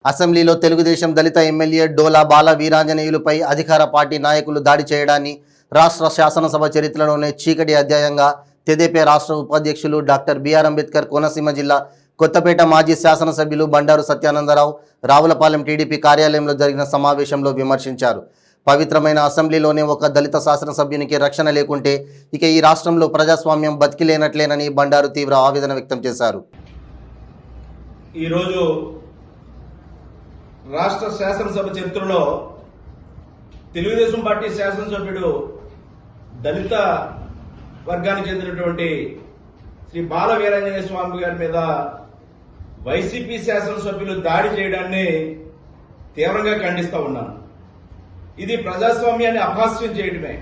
అసెంబ్లీలో తెలుగుదేశం దళిత ఎమ్మెల్యే డోలా బాల వీరాంజనేయులపై అధికార పార్టీ నాయకులు దాడి చేయడాన్ని రాష్ట్ర శాసనసభ చరిత్రలోనే చీకటి అధ్యాయంగా తెదేపే రాష్ట్ర ఉపాధ్యక్షులు డాక్టర్ బిఆర్ అంబేద్కర్ కోనసీమ జిల్లా కొత్తపేట మాజీ శాసనసభ్యులు బండారు సత్యానందరావు రావులపాలెం టీడీపీ కార్యాలయంలో జరిగిన సమావేశంలో విమర్శించారు. పవిత్రమైన అసెంబ్లీలోనే ఒక దళిత శాసనసభ్యునికి రక్షణ లేకుంటే ఇక ఈ రాష్ట్రంలో ప్రజాస్వామ్యం బతికిలేనట్లేనని బండారు తీవ్ర ఆవేదన వ్యక్తం చేశారు. ఈరోజు రాష్ట్ర శాసనసభ చరిత్రలో తెలుగుదేశం పార్టీ శాసనసభ్యుడు దళిత వర్గానికి చెందినటువంటి శ్రీ బాల వీరాంజనేయ స్వామి గారి మీద వైసీపీ శాసనసభ్యులు దాడి చేయడాన్ని తీవ్రంగా ఖండిస్తూ ఉన్నాను. ఇది ప్రజాస్వామ్యాన్ని అపహాస్యం చేయడమే,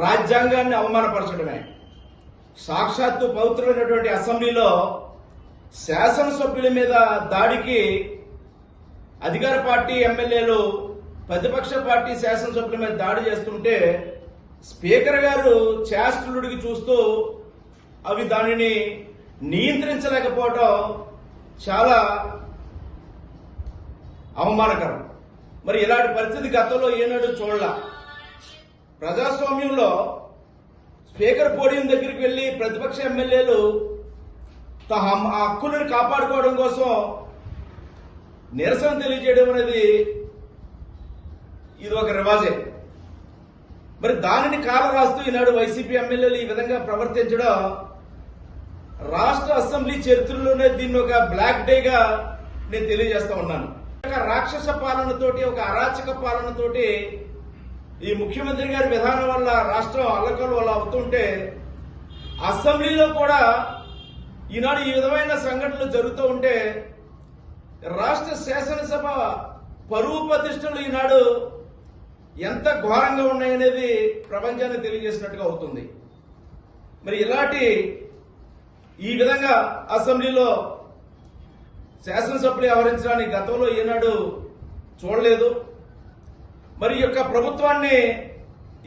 రాజ్యాంగాన్ని అవమానపరచడమే. సాక్షాత్తు పవిత్రమైనటువంటి అసెంబ్లీలో శాసనసభ్యుల మీద దాడికి అధికార పార్టీ ఎమ్మెల్యేలు ప్రతిపక్ష పార్టీ శాసనసభ్యుల మీద దాడి చేస్తుంటే స్పీకర్ గారు చేష్టలుడికి చూస్తూ అవి దానిని నియంత్రించలేకపోవడం చాలా అవమానకరం. మరి ఇలాంటి పరిస్థితి గతంలో ఏనాడు చూడలా. ప్రజాస్వామ్యంలో స్పీకర్ పోడియం దగ్గరికి వెళ్లి ప్రతిపక్ష ఎమ్మెల్యేలు ఆ హక్కులను కాపాడుకోవడం కోసం నిరసన తెలియజేయడం అనేది ఇది ఒక రివాజే. మరి దానిని కాల రాస్తూ ఈనాడు వైసీపీ ఎమ్మెల్యేలు ఈ విధంగా ప్రవర్తించడం రాష్ట్ర అసెంబ్లీ చరిత్రలోనే దీన్ని ఒక బ్లాక్ డేగా నేను తెలియజేస్తా ఉన్నాను. ఒక రాక్షస పాలనతోటి, ఒక అరాచక పాలనతోటి ఈ ముఖ్యమంత్రి గారి విధానం వల్ల రాష్ట్రం అల్లకలు వల్ల అవుతుంటే అసెంబ్లీలో కూడా ఈనాడు ఈ విధమైన సంఘటనలు జరుగుతూ ఉంటే రాష్ట్ర శాసనసభ పరువు ప్రతిష్టలు ఈనాడు ఎంత ఘోరంగా ఉన్నాయనేది ప్రపంచానికి తెలియజేసినట్టుగా అవుతుంది. మరి ఇలాంటి ఈ విధంగా అసెంబ్లీలో శాసనసభ్యులు వ్యవహరించడానికి గతంలో ఏనాడు చూడలేదు. మరి ఈ యొక్క ప్రభుత్వాన్ని,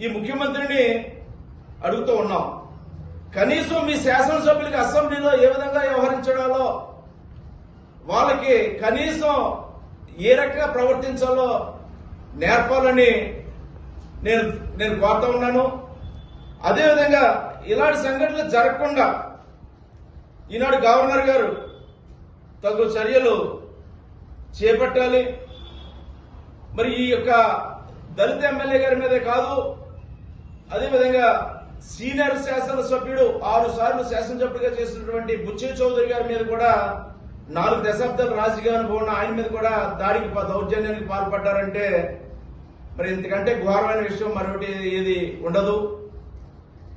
ఈ ముఖ్యమంత్రిని అడుగుతూ ఉన్నాం, కనీసం మీ శాసనసభ్యులకి అసెంబ్లీలో ఏ విధంగా వ్యవహరించడాలో, వాళ్ళకి కనీసం ఏ రకంగా ప్రవర్తించాలో నేర్పాలని నేను కోరుతా ఉన్నాను. అదేవిధంగా ఇలాంటి సంఘటనలు జరగకుండా ఈనాడు గవర్నర్ గారు తగు చర్యలు చేపట్టాలి. మరి ఈ యొక్క దళిత ఎమ్మెల్యే గారి మీదే కాదు, అదేవిధంగా సీనియర్ శాసనసభ్యుడు 6 సార్లు శాసనసభ్యుడిగా చేసినటువంటి బుచ్చే చౌదరి గారి మీద కూడా 4 దశాబ్దాల రాజకీయ అనుభవం ఆయన మీద కూడా దాడికి దౌర్జన్యానికి పాల్పడ్డారంటే మరి ఇంతకంటే ఘోరమైన విషయం మరొకటి ఏది ఉండదు.